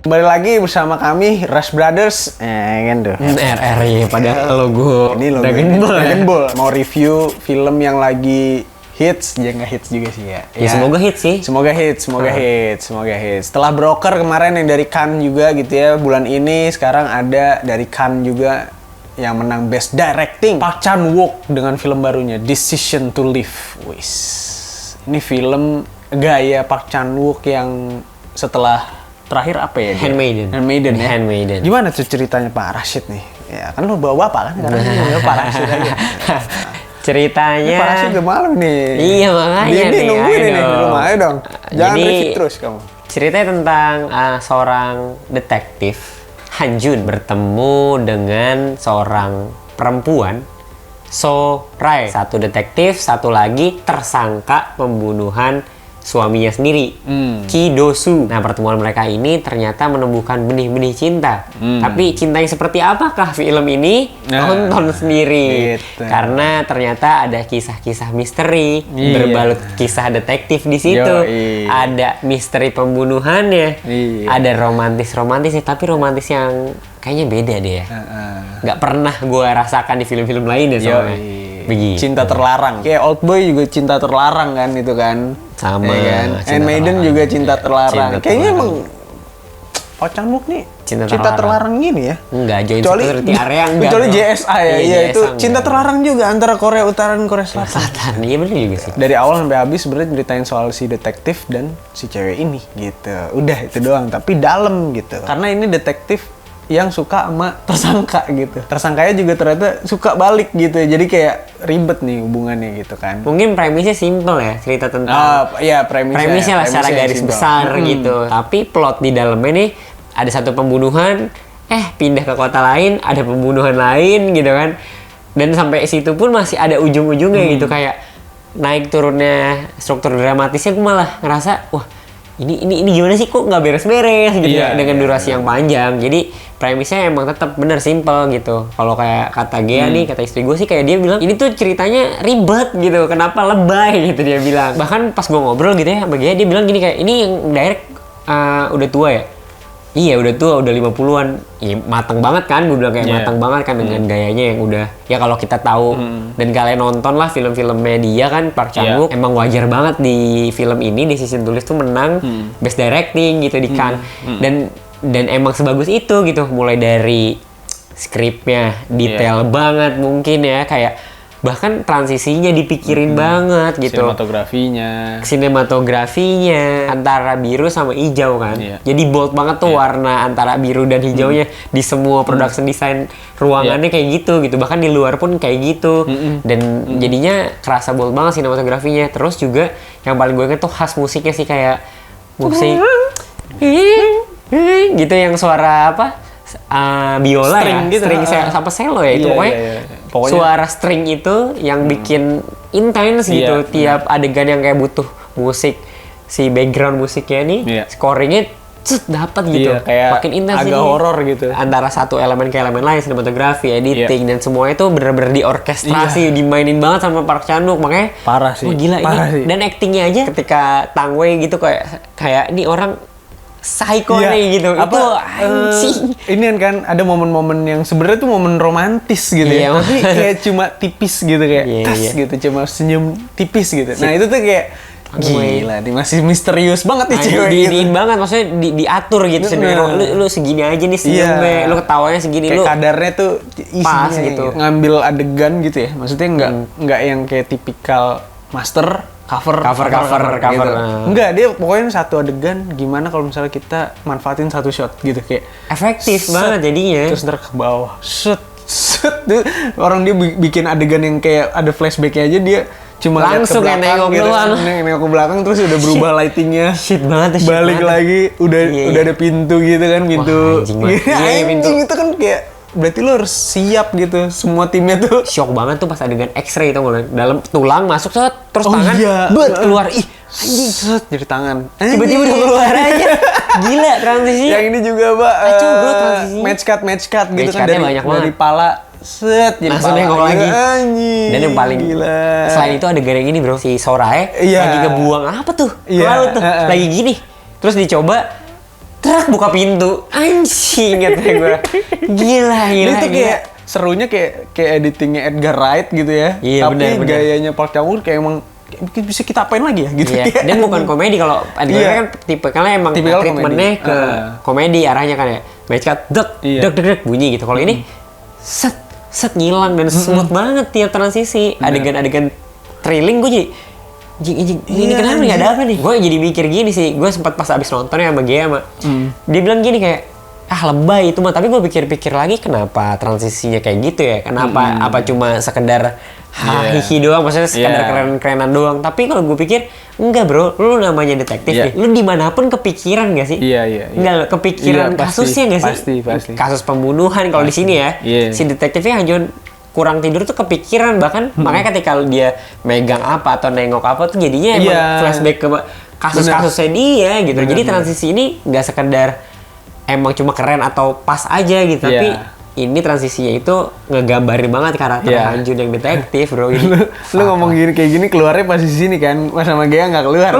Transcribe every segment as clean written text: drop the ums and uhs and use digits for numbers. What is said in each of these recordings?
Kembali lagi bersama kami Rush Brothers. Kan tuh. RRI pada logo. Ini logo Dragon Ball. Mau review film yang lagi hits, ya nggak hits juga sih ya. Ya semoga hits sih. Semoga hits. Setelah Broker kemarin yang dari Cannes juga gitu ya, bulan ini sekarang ada dari Cannes juga yang menang Best Directing, Park Chan-wook dengan film barunya Decision to Live. Wis. Ini film gaya Park Chan-wook yang setelah terakhir apa ya? Handmaiden ya. Handmaiden. Gimana tuh ceritanya Pak Rashid nih? Ya kan lu bawa bapak kan? Karena lu Pak Rashid aja. Ceritanya. Pak Rashid udah malam nih. Iya makanya ini nih. Nungguin ini di rumah, ayo dong. Jangan review terus kamu. Ceritanya tentang seorang detektif Han Jun bertemu dengan seorang perempuan So Rai. Satu detektif, satu lagi tersangka pembunuhan suaminya sendiri, Ki Do-soo. Nah, pertemuan mereka ini ternyata menumbuhkan benih-benih cinta. Tapi cinta yang seperti apakah film ini? Tonton sendiri. Gitu. Karena ternyata ada kisah-kisah misteri berbalut kisah detektif di situ. Ada misteri pembunuhannya. Ada romantis-romantisnya, tapi romantis yang kayaknya beda deh ya. Nggak pernah gue rasakan di film-film lain ya soalnya. Begitu. Cinta terlarang. Kayak Oldboy juga cinta terlarang kan itu kan. Sama ya kan? Handmaiden juga cinta terlarang. Kayaknya emang Park Chan-wook nih cinta terlarang gini ya. Enggak, join security area enggak. Kecuali JSA ya. Iya itu cinta terlarang juga antara Korea Utara dan Korea Selatan. Iya benar juga sih. Dari awal sampai habis sebenarnya ceritain soal si detektif dan si cewek ini gitu. Udah itu doang, tapi dalam gitu. Karena ini detektif yang suka sama tersangka gitu. Tersangkanya juga ternyata suka balik gitu. Jadi kayak ribet nih hubungannya gitu kan. Mungkin premisnya simple ya, cerita tentang premisnya lah secara garis besar gitu. Tapi plot di dalamnya nih ada satu pembunuhan, pindah ke kota lain, ada pembunuhan lain gitu kan. Dan sampai situ pun masih ada ujung-ujungnya gitu, kayak naik turunnya struktur dramatisnya gue malah ngerasa wah ini gimana sih kok nggak beres-beres gitu dengan durasi yang panjang. Jadi premisnya emang tetap bener simple gitu. Kalau kayak kata Gea nih, kata istri gue sih kayak dia bilang ini tuh ceritanya ribet gitu, kenapa lebay gitu dia bilang. Bahkan pas gue ngobrol gitu ya sama Gea, dia bilang gini kayak ini yang direct udah tua ya. Iya udah tua, udah 50-an. Iya mateng banget kan, gue bilang kayak mateng banget kan dengan gayanya yang udah ya kalau kita tahu dan kalian nonton lah film-filmnya dia kan Park Chan-wook emang wajar banget di film ini Decision to Live tuh menang Best Directing gitu di Cannes dan emang sebagus itu gitu, mulai dari skripnya detail banget mungkin ya, kayak bahkan transisinya dipikirin banget gitu. Sinematografinya antara biru sama hijau kan. Jadi bold banget tuh warna antara biru dan hijaunya di semua production design ruangannya kayak gitu. Bahkan di luar pun kayak gitu. Dan jadinya kerasa bold banget sinematografinya. Terus juga yang paling gue inget tuh khas musiknya sih, kayak musik gitu yang suara apa? Biola string ya, gitu. String apa selo ya itu pokoknya suara string itu yang bikin intens gitu. Tiap adegan yang kayak butuh musik, si background musiknya nih scoringnya dapat gitu, kayak makin intens, agak horor gitu antara satu elemen ke elemen lain, sinematografi, editing dan semua itu bener-bener diorkestrasi, dimainin banget sama Park Chan-wook. Makanya parah sih, gila parah ini sih. Dan actingnya aja ketika Tang Wei gitu kayak ini orang psycho nih gitu. Itu anjing. Ini kan ada momen-momen yang sebenarnya tuh momen romantis gitu ya. Tapi kayak cuma tipis gitu kayak gitu, cuma senyum tipis gitu. Nah, itu tuh kayak gila, dia masih misterius banget nih cewek gitu. Banget, maksudnya diatur gitu sendiri. Lu segini aja nih senyumnya, lu ketawanya segini, kayak lu kadarnya tuh pas gitu. Ngambil adegan gitu ya. Maksudnya enggak yang kayak tipikal master cover. Enggak, dia pokoknya satu adegan gimana kalau misalnya kita manfaatin satu shot gitu, kayak efektif banget jadinya. Terus ntar ke bawah set tuh orang dia bikin adegan yang kayak ada flashbacknya aja, dia cuma langsung lihat ke belakang gitu, nengok ke belakang terus udah berubah lightingnya, balik lagi udah ada pintu gitu kan, pintu anjing itu kan kayak berarti lo harus siap gitu, semua timnya tuh. Shock banget tuh pas adegan X-ray itu ngeliat dalam tulang masuk terus tangan keluar, anjing dari tangan tiba-tiba udah keluar aja. Gila transisi. Yang ini juga Mbak, match cut gitu kan, dari pala jadi langsung nengok lagi. Anjing. Dan yang paling selain itu ada yang ini bro, si Sorae lagi ngebuang apa tuh ke laut tuh, lagi gini terus dicoba Truk buka pintu, anjing kata gue. Gila. Itu kayak serunya kayak editingnya Edgar Wright gitu ya. Iya, tapi bener. gayanya Park Chan Wook kayak emang mungkin bisa kita apain lagi ya gitu. Iya. Dan bukan komedi kalau Edgar Wright kan tipikalnya emang treatmentnya ke komedi arahnya kan ya. Matchcut dek bunyi gitu. Kalau ini set ngilang dan smooth banget tiap transisi. Adegan-adegan thrilling gue jadi ini kenapa nih ada apa nih? Gue jadi mikir gini sih, gue sempat pas abis nontonnya sama Gia dia bilang gini kayak lebay itu mah, tapi gue pikir-pikir lagi kenapa transisinya kayak gitu ya? Kenapa apa cuma sekedar hihi doang, maksudnya sekedar keren-kerenan doang? Tapi kalau gue pikir enggak bro, lu namanya detektif nih, lu dimanapun kepikiran gak sih? Iya. Enggak kepikiran kasusnya gak sih? Pasti. Kasus pembunuhan kalau di sini ya, si detektifnya hanya kurang tidur tuh kepikiran, bahkan makanya ketika dia megang apa atau nengok apa tuh jadinya emang flashback ke kasus-kasusnya dia gitu. Jadi transisi ini nggak sekedar emang cuma keren atau pas aja gitu, tapi ini transisinya itu ngegambarin banget karakter Han Jun yang detektif bro. Lu ngomong gini kayak gini keluarnya pas di sini kan, Mas sama Gia nggak keluar.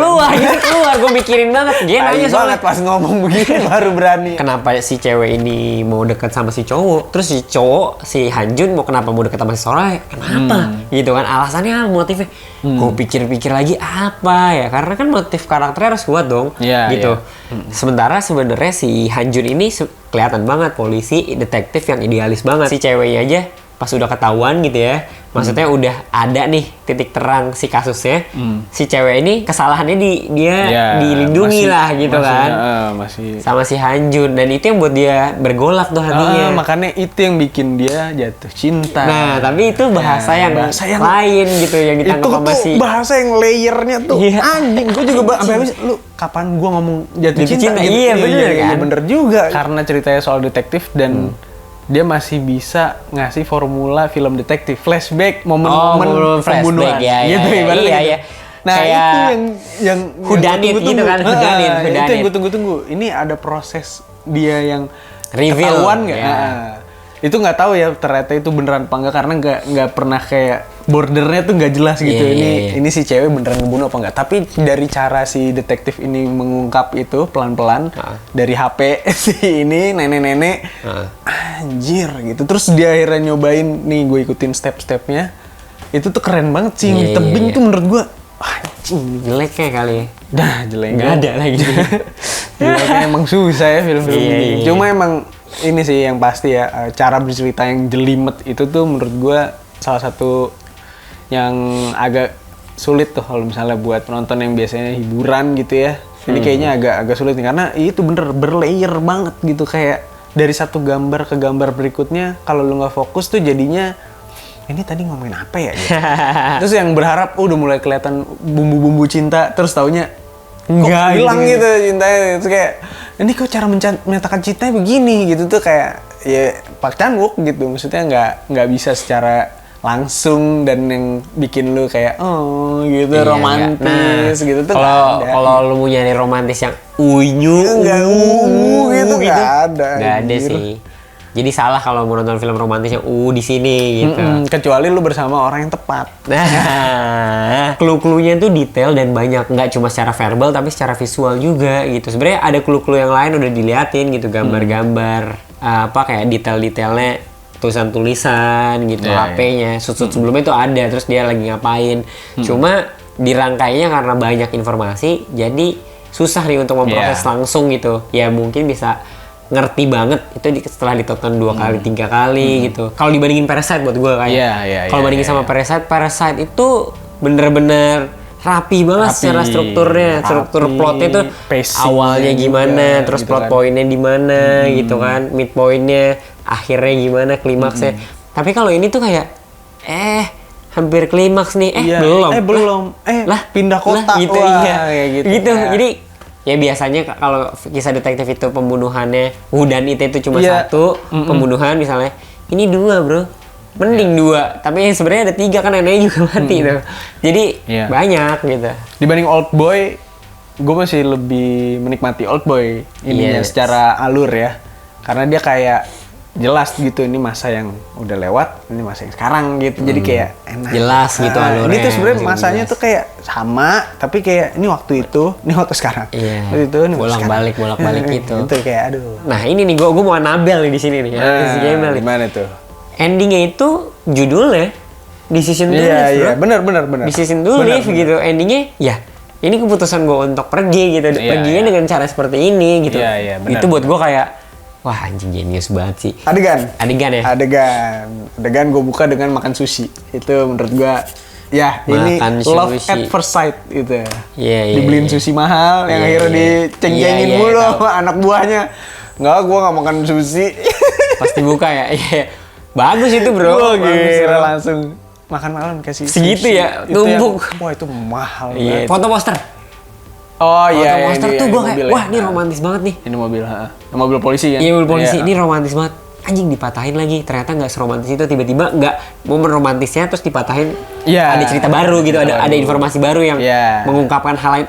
Keluar, gue mikirin banget. Gia nanya soalnya pas ngomong begini baru berani. Kenapa si cewek ini mau deket sama si cowok? Terus si cowok, si Han Jun kenapa mau deket sama si Sora? Kenapa? Gitu kan, alasannya motifnya. Gue pikir-pikir lagi apa ya? Karena kan motif karakternya harus kuat dong. Gitu. Sementara sebenarnya si Han Jun ini kelihatan banget polisi, detektif yang idealis banget. Si ceweknya aja pas udah ketahuan gitu ya, maksudnya udah ada nih titik terang si kasusnya, si cewek ini kesalahannya dia dilindungi lah gitu kan, sama si Han Jun, dan itu yang buat dia bergolak tuh hatinya. Makanya itu yang bikin dia jatuh cinta. Nah tapi itu bahasa yang lain gitu yang ditangkap sama si. Itu bahasa yang layernya tuh anjing. Gue juga habis lu kapan gue ngomong jatuh cinta gitu. Iya bener kan. Bener juga. Karena ceritanya soal detektif dan dia masih bisa ngasih formula film detektif, flashback, momen-momen pembunuhan, gitu ibaratnya. Iya. Nah kayak itu yang whodunit gitu kan, whodunit. Itu yang gue tunggu-tunggu. Ini ada proses dia yang reveal ketahuan nggak? Itu nggak tahu ya ternyata itu beneran apa enggak, karena nggak pernah kayak bordernya tuh nggak jelas gitu. Ini si cewek beneran ngebunuh apa enggak, tapi dari cara si detektif ini mengungkap itu pelan-pelan dari HP si ini nenek-nenek anjir gitu, terus dia akhirnya nyobain nih, gue ikutin step-stepnya, itu tuh keren banget sih. Tebing tuh menurut gue anjing jeleknya kali ya. Jelek nggak ada lagi. Jeleknya emang susah ya film-film ini. Cuma emang ini sih yang pasti ya, cara bercerita yang jelimet itu tuh menurut gue salah satu yang agak sulit tuh kalau misalnya buat penonton yang biasanya hiburan gitu ya. Ini kayaknya agak sulit nih, karena itu bener berlayer banget gitu, kayak dari satu gambar ke gambar berikutnya kalau lu nggak fokus tuh jadinya ini tadi ngomongin apa ya gitu. Terus yang berharap udah mulai kelihatan bumbu-bumbu cinta, terus taunya enggak hilang gitu cintanya. Terus kayak ini kok cara menyatakan cintanya begini gitu tuh, kayak ya Park Chan Wook gitu, maksudnya nggak bisa secara langsung dan yang bikin lu kayak gitu romantis gitu tuh. Kalau lu mau nyari romantis yang unyu gitu nggak ada sih. Jadi salah kalau mau nonton film romantis yang di sini gitu. Kecuali lu bersama orang yang tepat. Nah, clue-cluenya tuh detail dan banyak, nggak cuma secara verbal tapi secara visual juga gitu. Sebenarnya ada clue-clue yang lain udah diliatin gitu, gambar-gambar kayak detail-detailnya, tulisan-tulisan gitu, HP-nya. Shoot sebelumnya tuh ada, terus dia lagi ngapain. Cuma dirangkainya karena banyak informasi, jadi susah nih untuk memproses langsung gitu. Ya mungkin bisa ngerti banget itu setelah ditonton 2 kali 3 kali gitu. Kalau dibandingin Parasite buat gue kayak kalau bandingin sama Parasite itu bener-bener rapi banget secara strukturnya, struktur plotnya tuh awalnya gimana, terus gitu plot pointnya di mana gitu kan, mid pointnya, akhirnya gimana, klimaksnya. Tapi kalau ini tuh kayak hampir klimaks nih, belum pindah kota gitu. Kayak gitu. Jadi ya biasanya kalau kisah detektif itu pembunuhannya whodunit itu cuma satu pembunuhan misalnya, ini 2 bro, mending 2, tapi sebenarnya ada 3 kan, neneknya juga mati tuh. Jadi banyak gitu. Dibanding Oldboy, gue masih lebih menikmati Oldboy ininya secara alur ya, karena dia kayak jelas gitu ini masa yang udah lewat, ini masa yang sekarang gitu. Jadi kayak enak. Jelas gitu alurnya. Ini tuh sebenarnya Jelas. masanya tuh kayak sama, tapi kayak ini waktu itu, ini waktu sekarang. Iya. Waktu itu, ini waktu Bolak-balik sekarang. gitu. Itu kayak aduh. Nah ini nih gue mau Annabelle nih di sini nih. Si Gmail nih. Gimana tuh? Endingnya itu judulnya Decision to Iya, Live, iya, bro. benar. Decision to Live gitu. Endingnya ya ini keputusan gue untuk pergi gitu. Iya, Perginya iya. dengan cara seperti ini gitu. Iya, iya, benar. Itu buat gue kayak wah anjing jenius banget sih. Adegan ya. Adegan gue buka dengan makan sushi. Itu menurut gue ya Makan ini love sushi. at first sight gitu. Iya, Dibeliin iya. sushi mahal yang Iya, akhirnya iya. diceng-cengin Iya, iya, mulu tahu. sama anak buahnya. Enggak, gue gak makan sushi. Pasti buka ya. Iya. Bagus itu bro. Gue Bagus, kira bro. langsung makan malam kasih Segitu sushi. ya, Itu yang- numpuk. wah itu mahal Iya. banget. Foto poster. Oh Foto iya, poster tuh gue kayak wah ini romantis banget nih. Ini mobil, mobil polisi kan? Iya mobil polisi Iya. ini romantis banget. Anjing dipatahin lagi. Ternyata nggak seromantis itu. Tiba-tiba nggak momen romantisnya terus dipatahin. Iya. Ada cerita baru gitu. Ada Baru. informasi baru yang Iya. mengungkapkan hal lain.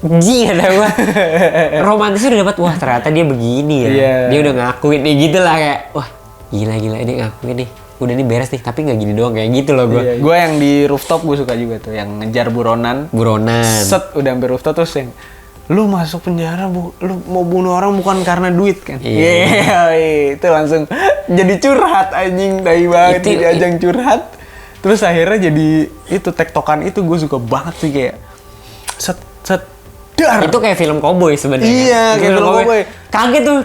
Anjing ada gua. Romantisnya udah dapat. Wah ternyata dia begini ya. Iya. Dia udah ngakuin nih gitu lah kayak. Wah gila dia ngakuin nih. Udah nih beres nih. Tapi nggak gini doang kayak gitu loh gue. Iya. Gue yang di rooftop gue suka juga tuh, yang ngejar buronan. Buronan. Set udah hampir rooftop terus yang lu masuk penjara lu mau bunuh orang bukan karena duit kan? Iya. Iya, itu langsung jadi curhat anjing, tai banget Itu- di ajang curhat. Terus akhirnya jadi itu tektokan itu gue suka banget sih kayak set dar. Itu kayak film cowboy sebenarnya. Iya, kayak film cowboy. Kaget tuh.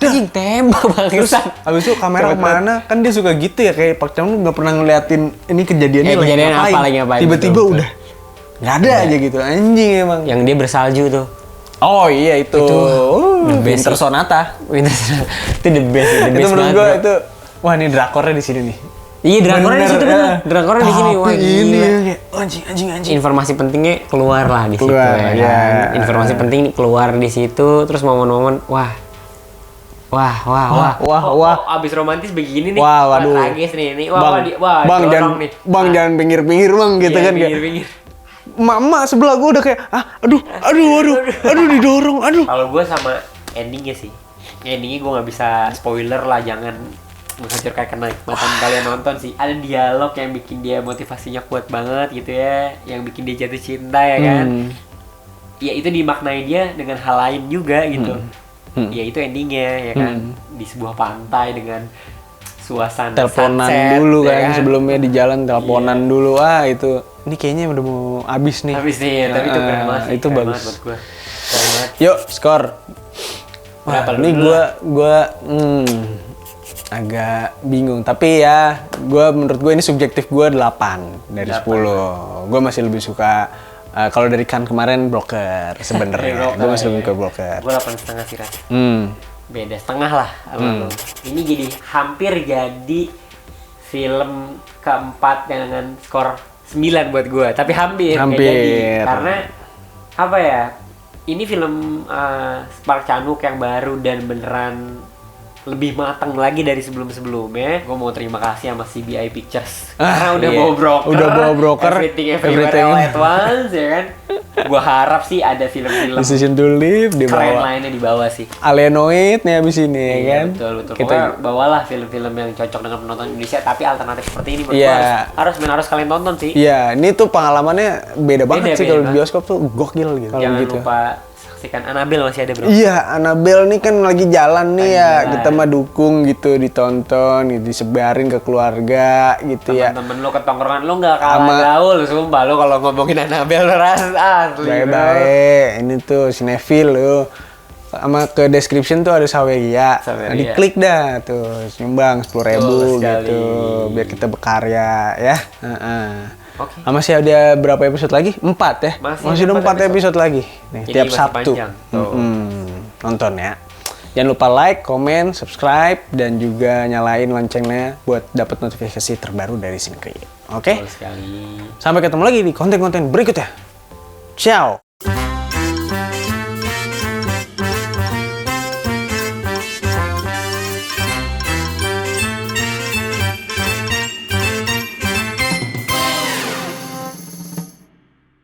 Anjing tembak Terus banget. abis itu kamera kemana? Kan dia suka gitu ya, kayak Pak Chan nggak pernah ngeliatin ini kejadiannya Kejadian apa lagi ngapain, Tiba-tiba betul. udah nggak ada aja gitu, anjing emang. Yang dia bersalju tuh. Oh iya itu, the best Winter sih. Sonata. Itu the best Itu menurut banget, gue bro. itu, wah ini drakornya di sini nih. Iya drakornya di situ bener. Drakornya di sini. Wah ini gila. ya, kayak anjing. Informasi pentingnya keluar lah di situ Keluar, ya. ya. Kan? Informasi penting keluar di situ. Terus momen-momen wah. Abis romantis begini nih. Wah, waduh. Tragis nih. Bang, jangan, nih. bang jangan pinggir-pinggir bang, gitu Iya, kan kayak. pinggir-pinggir. Emak sebelah gue udah kayak, aduh didorong, aduh. Kalau gue sama endingnya sih. Endingnya gue nggak bisa spoiler lah, jangan menghancurkan kenikmatan kalian nonton sih. Ada dialog yang bikin dia motivasinya kuat banget gitu ya, yang bikin dia jatuh cinta ya kan. Ya itu dimaknai dia dengan hal lain juga gitu. Ya itu endingnya ya kan, di sebuah pantai dengan suasana Teleponan sunset, dulu ya kan, sebelumnya di jalan teleponan dulu. Itu ini kayaknya udah mau habis nih. Habis nih, tapi itu keren banget sih. Itu keren bagus. banget buat gua. Keren banget. Yuk, skor. Berapa lu Ini dulu? gua agak bingung, tapi ya menurut gue ini subjektif gue 8 dari 10. Gue masih lebih suka kalau dari Kan kemarin Broker sebenarnya. Gue masih lebih ke Broker. Gue 8,5 sih Rat. Beda setengah lah sama lu. Ini jadi hampir jadi film keempat dengan skor 9 buat gue, tapi hampir nggak jadi. Karena apa ya, ini film Park Chan-wook yang baru dan beneran lebih matang lagi dari sebelum-sebelumnya. Gue mau terima kasih sama CBI Pictures karena udah bawa broker, everything everywhere all at once ya kan. Gue harap sih ada film-film Decision to Live di keren bawah. lainnya di bawah sih. Alienoid nih abis ini ya kan. Betul. Kita Pokoknya bawalah film-film yang cocok dengan penonton Indonesia, tapi alternatif seperti ini menurut Iya. gua harus kalian tonton sih. Iya, ini tuh pengalamannya beda banget sih beda kalau di banget. bioskop tuh gokil gitu. Kalau Jangan gitu. lupa saksikan Annabelle, masih ada bro. Iya, Annabelle nih kan lagi jalan nih ya. Kita mah dukung gitu, ditonton, gitu, disebarin ke keluarga gitu ya. Temen-temen lu ke tongkrongan lu nggak kalah Sama- gaul, sumpah lu kalau ngomongin Annabelle lu asli. Baik-baik, ini tuh sinefil lu. Sama ke description tuh ada Saweria. Nah, diklik dah tuh, nyumbang 10.000 Betul sekali. gitu, biar kita berkarya ya. Oke. Masih ada berapa episode lagi? 4 ya? Masih ada 4 episode lagi. Nih, Jadi tiap masih Sabtu. panjang. Tuh. Nonton ya. Jangan lupa like, comment, subscribe, dan juga nyalain loncengnya buat dapat notifikasi terbaru dari Sinkri. Oke? Betul sekali. Sampai ketemu lagi di konten-konten berikutnya. Ciao!